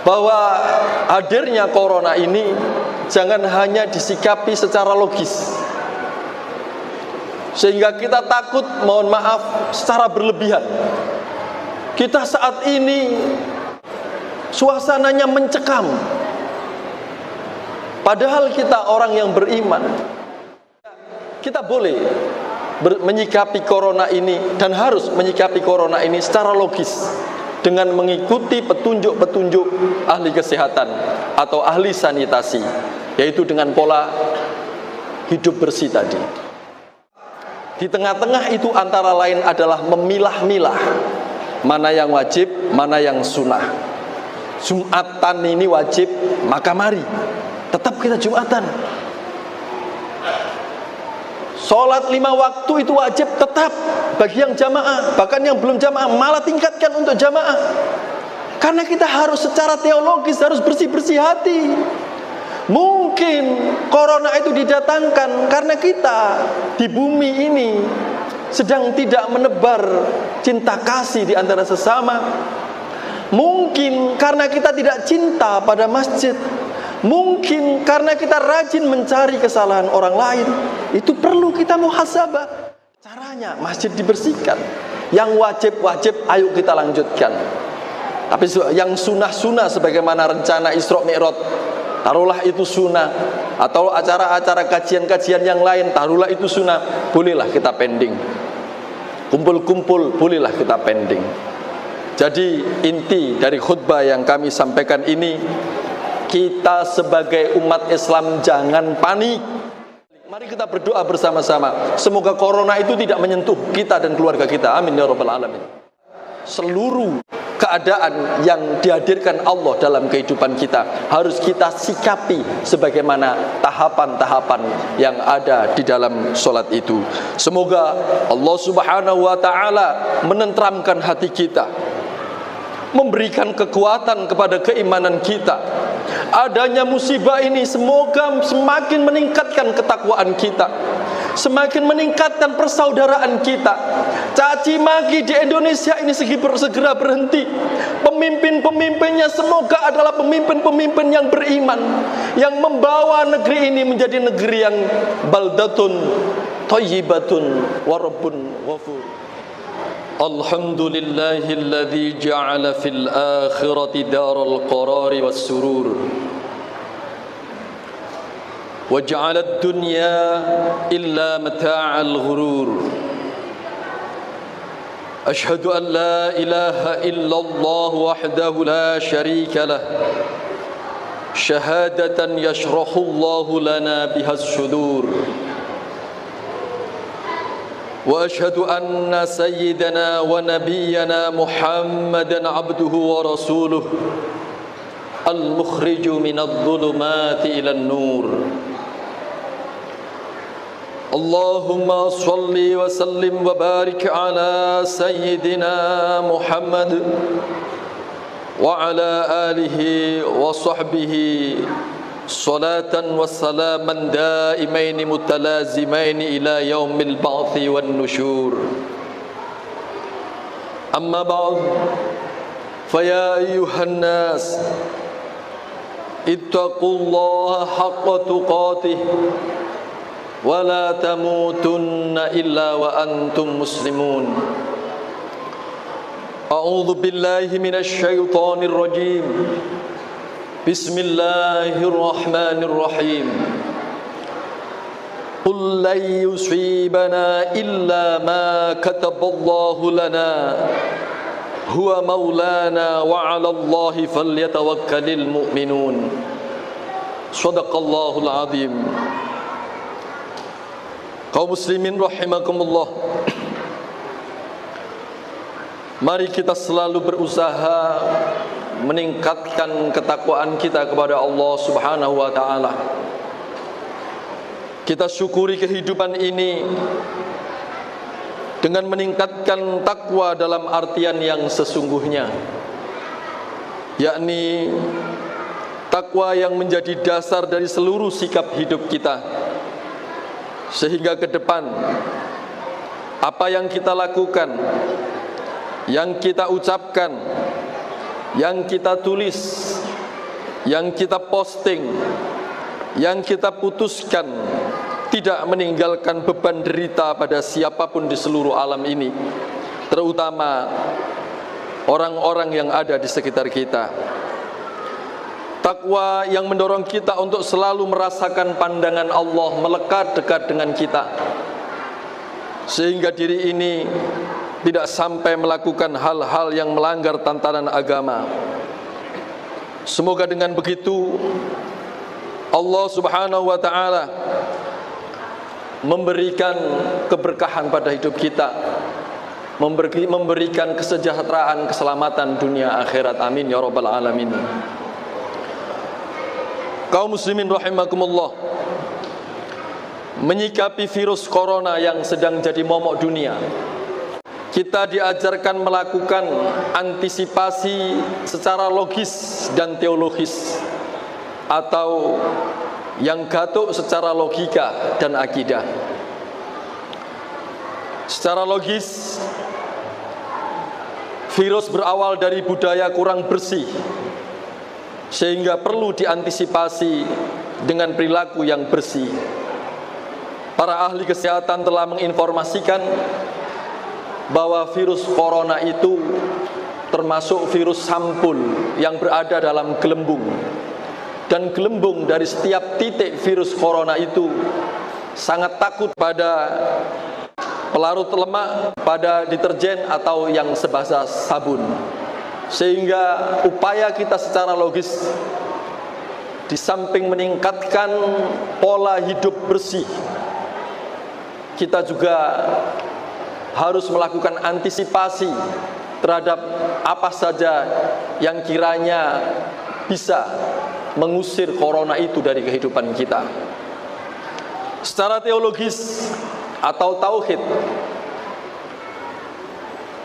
bahwa hadirnya corona ini jangan hanya disikapi secara logis, sehingga kita takut, mohon maaf, secara berlebihan. Kita saat ini suasananya mencekam, padahal kita orang yang beriman. Kita boleh menyikapi corona ini dan harus menyikapi corona ini secara logis, dengan mengikuti petunjuk-petunjuk ahli kesehatan atau ahli sanitasi, yaitu dengan pola hidup bersih tadi. Di tengah-tengah itu antara lain adalah memilah-milah mana yang wajib, mana yang sunnah. Jumatan ini wajib, maka mari tetap kita Jumatan. Sholat 5 waktu itu wajib tetap bagi yang jamaah, bahkan yang belum jamaah malah tingkatkan untuk jamaah. Karena kita harus secara teologis harus bersih-bersih hati. Mungkin corona itu didatangkan karena kita di bumi ini sedang tidak menebar cinta kasih di antara sesama. Mungkin karena kita tidak cinta pada masjid. Mungkin karena kita rajin mencari kesalahan orang lain. Itu perlu kita muhasabah. Caranya masjid dibersihkan. Yang wajib-wajib ayo kita lanjutkan. Tapi yang sunnah-sunnah sebagaimana rencana Isra Mi'raj, taruhlah itu sunnah. Atau acara-acara kajian-kajian yang lain, taruhlah itu sunnah. Bolehlah kita pending. Kumpul-kumpul bolehlah kita pending. Jadi inti dari khutbah yang kami sampaikan ini, kita sebagai umat Islam jangan panik. Mari kita berdoa bersama-sama, semoga corona itu tidak menyentuh kita dan keluarga kita. Amin ya rabbal alamin. Seluruh keadaan yang dihadirkan Allah dalam kehidupan kita harus kita sikapi sebagaimana tahapan-tahapan yang ada di dalam sholat itu. Semoga Allah Subhanahu wa ta'ala menenteramkan hati kita, memberikan kekuatan kepada keimanan kita. Adanya musibah ini semoga semakin meningkatkan ketakwaan kita, semakin meningkatkan persaudaraan kita. Caci maki di Indonesia ini segera berhenti. Pemimpin-pemimpinnya semoga adalah pemimpin-pemimpin yang beriman, yang membawa negeri ini menjadi negeri yang baldatun thayyibatun wa rabbun ghafur. Alhamdulillahilladzi ja'ala fil akhirati daral qarari was surur wa ja'ala ad-dunya illa mata'al ghurur. Ashhadu an la ilaha illallah wahdahu la sharika lah, syahadatan yashrahu Allahu lana bihas syudur. وأشهد أن سيدنا ونبينا محمدا عبده ورسوله المخرج من الظلمات إلى النور. اللهم صل وسلم وبارك على سيدنا محمد وعلى آله وصحبه صلاة وسلاما دائمين متلازمين إلى يوم البعث والنشور. أما بعد، فيا أيها الناس اتقوا الله حق تقاته ولا تموتن إلا وأنتم مسلمون. أعوذ بالله من الشيطان الرجيم. بسم الله الرحمن الرحيم. قل لن يصيبنا إلا ما كتب الله لنا هو مولانا وعلى الله فليتوكل المؤمنون. صدق الله العظيم. Kaum muslimin rahimakumullah, mari kita selalu berusaha meningkatkan ketakwaan kita kepada Allah Subhanahu wa ta'ala. Kita syukuri kehidupan ini dengan meningkatkan takwa dalam artian yang sesungguhnya, yakni takwa yang menjadi dasar dari seluruh sikap hidup kita, sehingga ke depan apa yang kita lakukan, yang kita ucapkan, yang kita tulis, yang kita posting, yang kita putuskan tidak meninggalkan beban derita pada siapapun di seluruh alam ini, terutama orang-orang yang ada di sekitar kita. Takwa yang mendorong kita untuk selalu merasakan pandangan Allah melekat dekat dengan kita, sehingga diri ini tidak sampai melakukan hal-hal yang melanggar tatanan agama. Semoga dengan begitu Allah Subhanahu wa ta'ala memberikan keberkahan pada hidup kita, memberikan kesejahteraan, keselamatan dunia akhirat. Amin ya rabbal alamin. Kaum muslimin rahimakumullah, menyikapi virus corona yang sedang jadi momok dunia, kita diajarkan melakukan antisipasi secara logis dan teologis, atau yang gatuk secara logika dan akidah. Secara logis, virus berawal dari budaya kurang bersih, sehingga perlu diantisipasi dengan perilaku yang bersih. Para ahli kesehatan telah menginformasikan bahwa virus corona itu termasuk virus sampul yang berada dalam gelembung, dan gelembung dari setiap titik virus corona itu sangat takut pada pelarut lemak, pada deterjen atau yang sebahasa sabun. Sehingga upaya kita secara logis, di samping meningkatkan pola hidup bersih, kita juga harus melakukan antisipasi terhadap apa saja yang kiranya bisa mengusir corona itu dari kehidupan kita. Secara teologis atau tauhid,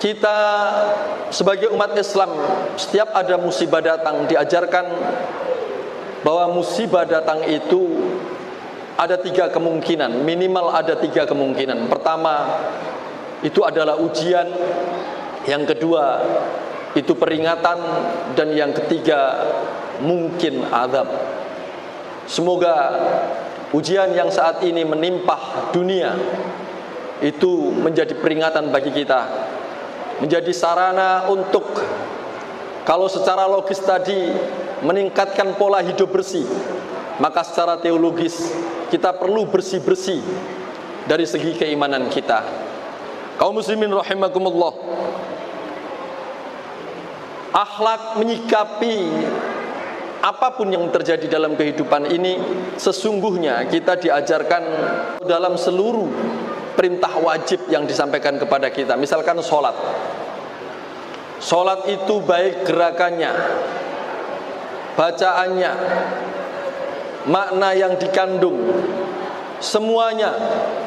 kita sebagai umat Islam, setiap ada musibah datang diajarkan bahwa musibah datang itu ada 3 kemungkinan, minimal ada 3 kemungkinan. Pertama, itu adalah ujian. Yang kedua, itu peringatan. Dan yang ketiga, mungkin azab. Semoga ujian yang saat ini menimpa dunia itu menjadi peringatan bagi kita, menjadi sarana untuk, kalau secara logis tadi meningkatkan pola hidup bersih, maka secara teologis kita perlu bersih-bersih dari segi keimanan kita. Kaum muslimin rahimakumullah, akhlak menyikapi apapun yang terjadi dalam kehidupan ini, sesungguhnya kita diajarkan dalam seluruh perintah wajib yang disampaikan kepada kita. Misalkan sholat. Sholat itu baik gerakannya, bacaannya, makna yang dikandung, semuanya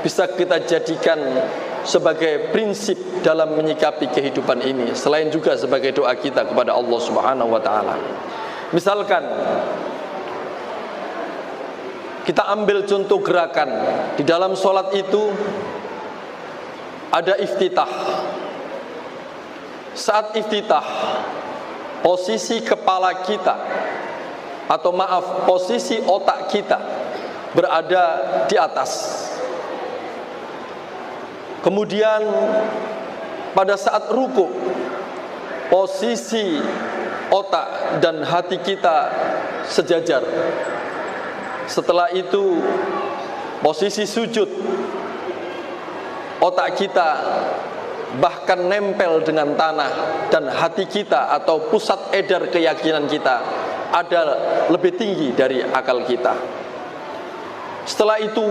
bisa kita jadikan sebagai prinsip dalam menyikapi kehidupan ini, selain juga sebagai doa kita kepada Allah Subhanahu wa ta'ala. Misalkan kita ambil contoh gerakan di dalam sholat itu, ada iftitah. Saat iftitah, posisi kepala kita, atau maaf, posisi otak kita berada di atas. Kemudian pada saat ruku, posisi otak dan hati kita sejajar. Setelah itu, posisi sujud, otak kita bahkan nempel dengan tanah, dan hati kita atau pusat edar keyakinan kita ada lebih tinggi dari akal kita. Setelah itu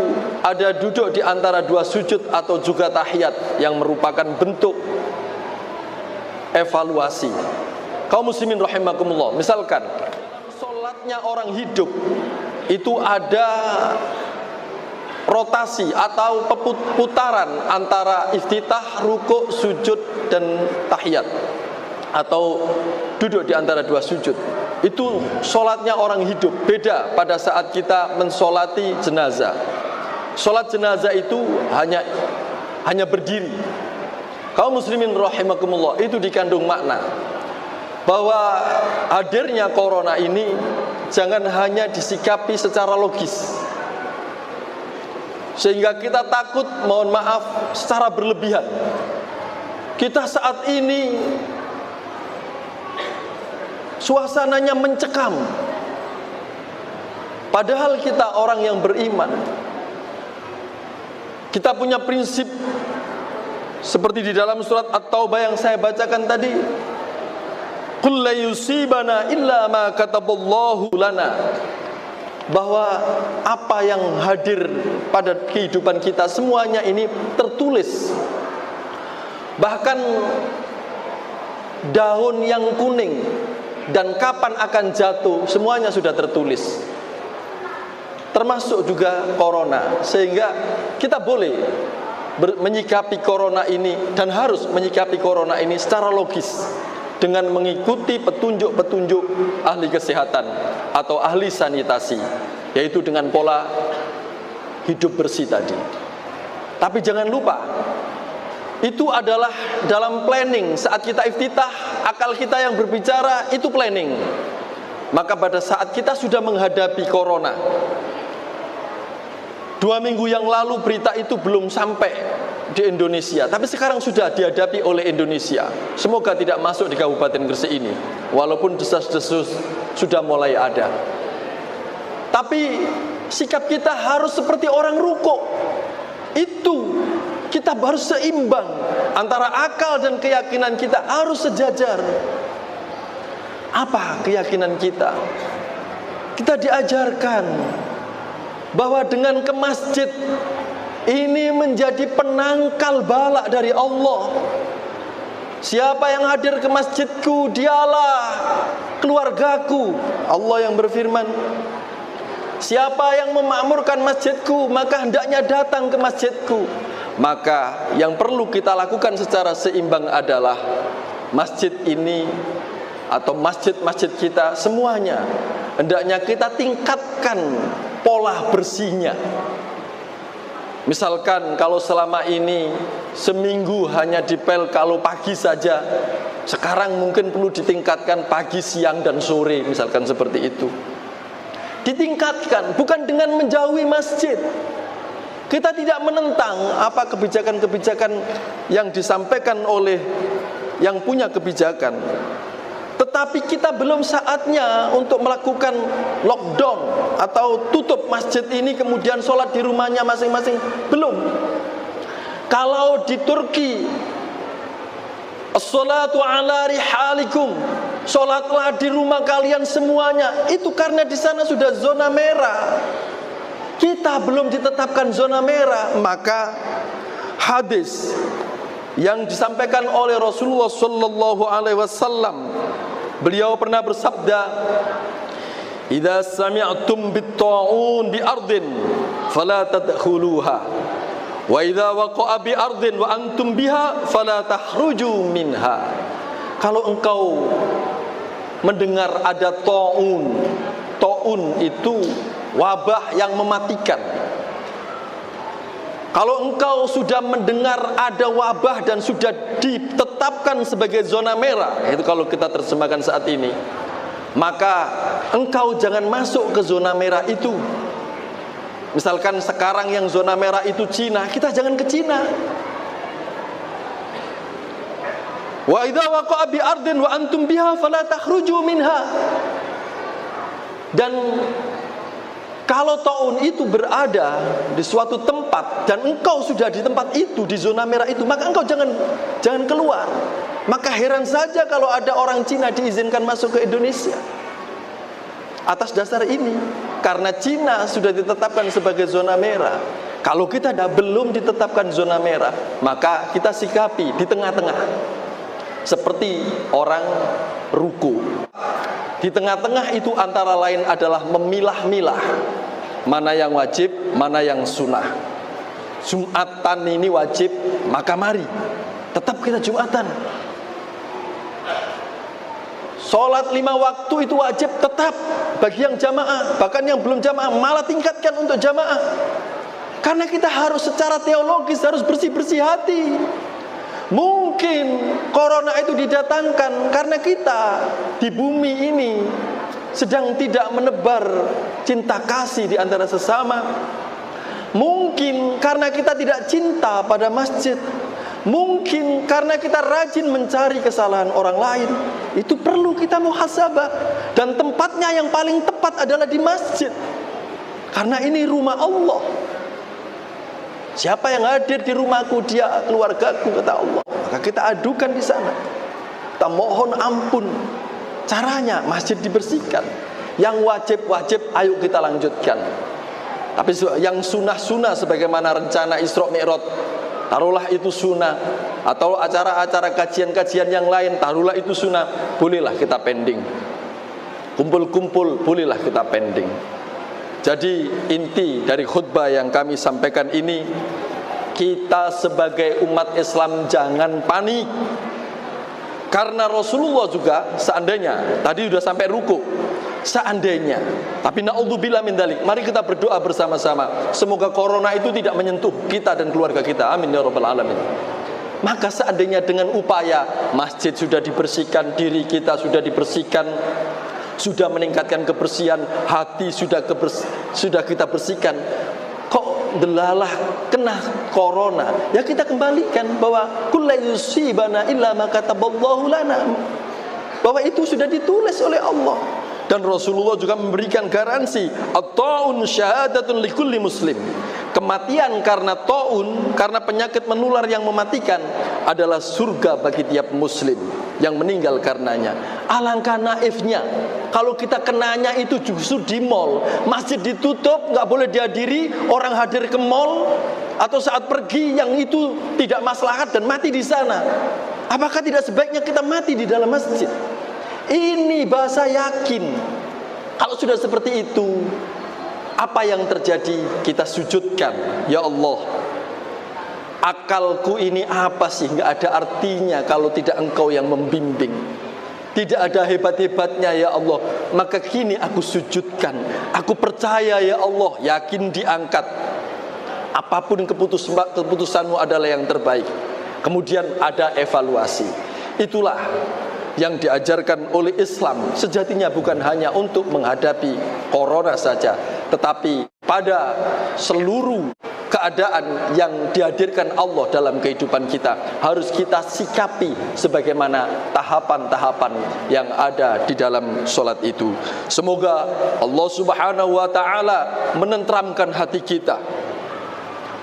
ada duduk di antara 2 sujud atau juga tahiyat, yang merupakan bentuk evaluasi. Kaum muslimin rahimakumullah, misalkan sholatnya orang hidup itu ada rotasi atau putaran antara iftitah, ruku, sujud, dan tahiyat, atau duduk di antara 2 sujud. Itu sholatnya orang hidup. Beda pada saat kita mensolati jenazah. Sholat jenazah itu hanya berdiri. Kaum muslimin rahimakumullah, itu dikandung makna bahwa hadirnya corona ini jangan hanya disikapi secara logis, sehingga kita takut, mohon maaf, secara berlebihan. Kita saat ini suasananya mencekam, padahal kita orang yang beriman. Kita punya prinsip seperti di dalam surat At-Taubah yang saya bacakan tadi, qul la yusibana illa ma kataballahu lana, bahwa apa yang hadir pada kehidupan kita semuanya ini tertulis. Bahkan daun yang kuning dan kapan akan jatuh semuanya sudah tertulis, termasuk juga corona. Sehingga kita boleh menyikapi corona ini dan harus menyikapi corona ini secara logis, dengan mengikuti petunjuk-petunjuk ahli kesehatan atau ahli sanitasi, yaitu dengan pola hidup bersih tadi. Tapi jangan lupa, itu adalah dalam planning. Saat kita iftitah, akal kita yang berbicara itu planning. Maka pada saat kita sudah menghadapi corona, 2 minggu yang lalu berita itu belum sampai di Indonesia, tapi sekarang sudah dihadapi oleh Indonesia. Semoga tidak masuk di Kabupaten Gresik ini, walaupun desas-desus sudah mulai ada. Tapi sikap kita harus seperti orang rukuk. Itu kita harus seimbang, antara akal dan keyakinan kita harus sejajar. Apa keyakinan kita? Kita diajarkan bahwa dengan ke masjid ini menjadi penangkal bala dari Allah. Siapa yang hadir ke masjidku, dialah keluargaku. Allah yang berfirman, siapa yang memakmurkan masjidku, maka hendaknya datang ke masjidku. Maka yang perlu kita lakukan secara seimbang adalah masjid ini atau masjid-masjid kita semuanya hendaknya kita tingkatkan pola bersihnya. Misalkan kalau selama ini seminggu hanya dipel kalau pagi saja, sekarang mungkin perlu ditingkatkan pagi, siang, dan sore, misalkan seperti itu. Ditingkatkan, bukan dengan menjauhi masjid. Kita tidak menentang apa kebijakan-kebijakan yang disampaikan oleh yang punya kebijakan, tetapi kita belum saatnya untuk melakukan lockdown atau tutup masjid ini kemudian sholat di rumahnya masing-masing. Belum. Kalau di Turki, as-salatu ala rihalikum, sholatlah di rumah kalian semuanya, itu karena di sana sudah zona merah. Kita belum ditetapkan zona merah. Maka hadis yang disampaikan oleh Rasulullah sallallahu alaihi wasallam, beliau pernah bersabda, "Idza sami'tum bit-ta'un bi ardin fala tadkhuluha, wa idza waqa'a bi ardin wa antum biha fala takhruju minha." Kalau engkau mendengar ada ta'un, ta'un itu wabah yang mematikan. Kalau engkau sudah mendengar ada wabah dan sudah ditetapkan sebagai zona merah, itu kalau kita terjemahkan saat ini, maka engkau jangan masuk ke zona merah itu. Misalkan sekarang yang zona merah itu Cina, kita jangan ke Cina. Wa idza waqa'a bi ardin wa antum biha fala takhruju minha. Dan kalau taun itu berada di suatu tempat dan engkau sudah di tempat itu, di zona merah itu, maka engkau jangan keluar. Maka heran saja kalau ada orang Cina diizinkan masuk ke Indonesia. Atas dasar ini, karena Cina sudah ditetapkan sebagai zona merah. Kalau kita belum ditetapkan zona merah, maka kita sikapi di tengah-tengah, seperti orang ruku. Di tengah-tengah itu antara lain adalah memilah-milah mana yang wajib, mana yang sunnah. Jumatan ini wajib, maka mari tetap kita Jumatan. Sholat 5 waktu itu wajib tetap bagi yang jamaah. Bahkan yang belum jamaah malah tingkatkan untuk jamaah. Karena kita harus secara teologis harus bersih-bersih hati. Mungkin corona itu didatangkan karena kita di bumi ini sedang tidak menebar cinta kasih di antara sesama. Mungkin karena kita tidak cinta pada masjid. Mungkin karena kita rajin mencari kesalahan orang lain. Itu perlu kita muhasabah. Dan tempatnya yang paling tepat adalah di masjid, karena ini rumah Allah. Siapa yang hadir di rumahku, dia keluargaku, kata Allah. Maka kita adukan di sana, kita mohon ampun. Caranya masjid dibersihkan. Yang wajib-wajib ayo kita lanjutkan. Tapi yang sunnah-sunnah sebagaimana rencana Isra Mi'raj, taruhlah itu sunnah. Atau acara-acara kajian-kajian yang lain, taruhlah itu sunnah, bolehlah kita pending. Kumpul-kumpul bolehlah kita pending. Jadi inti dari khutbah yang kami sampaikan ini, kita sebagai umat Islam jangan panik. Karena Rasulullah juga seandainya, tadi sudah sampai ruku, seandainya, tapi na'udzubillah min dzalik, mari kita berdoa bersama-sama, semoga corona itu tidak menyentuh kita dan keluarga kita, amin ya rabbal alamin. Maka seandainya dengan upaya masjid sudah dibersihkan, diri kita sudah dibersihkan, sudah meningkatkan kebersihan hati, sudah kita bersihkan, kok delalah kena corona, ya kita kembalikan bahwa kullu yusibana illa ma kataballahu lana, bahwa itu sudah ditulis oleh Allah. Dan Rasulullah juga memberikan garansi, at-ta'un syahadatun likulli muslim. Kematian karena ta'un, karena penyakit menular yang mematikan, adalah surga bagi tiap muslim yang meninggal karenanya. Alangkah naifnya kalau kita kenanya itu justru di mall, masjid ditutup, nggak boleh dihadiri, orang hadir ke mall atau saat pergi yang itu tidak maslahat dan mati di sana. Apakah tidak sebaiknya kita mati di dalam masjid? Ini bahasa yakin. Kalau sudah seperti itu, apa yang terjadi? Kita sujudkan, ya Allah, akalku ini apa sih? Nggak ada artinya kalau tidak Engkau yang membimbing. Tidak ada hebat-hebatnya ya Allah. Maka kini aku sujudkan. Aku percaya ya Allah, yakin diangkat. Apapun keputusanmu adalah yang terbaik. Kemudian ada evaluasi. Itulah yang diajarkan oleh Islam. Sejatinya bukan hanya untuk menghadapi corona saja, tetapi pada seluruh keadaan yang dihadirkan Allah dalam kehidupan kita, harus kita sikapi sebagaimana tahapan-tahapan yang ada di dalam sholat itu. Semoga Allah Subhanahu wa ta'ala menenteramkan hati kita,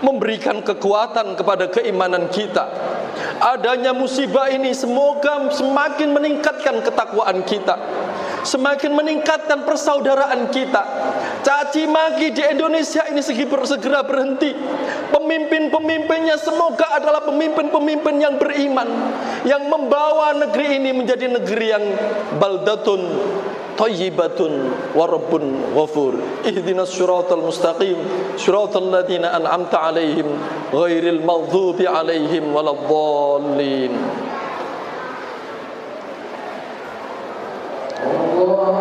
memberikan kekuatan kepada keimanan kita. Adanya musibah ini semoga semakin meningkatkan ketakwaan kita, semakin meningkatkan persaudaraan kita. Caci maki di Indonesia ini segera berhenti. Pemimpin-pemimpinnya semoga adalah pemimpin-pemimpin yang beriman, yang membawa negeri ini menjadi negeri yang baldatun thayyibatun wa rabbun ghafur. Ihdinas siratal mustaqim, siratal ladzina an'amta 'alaihim ghairil maghdubi 'alaihim waladdallin. Allah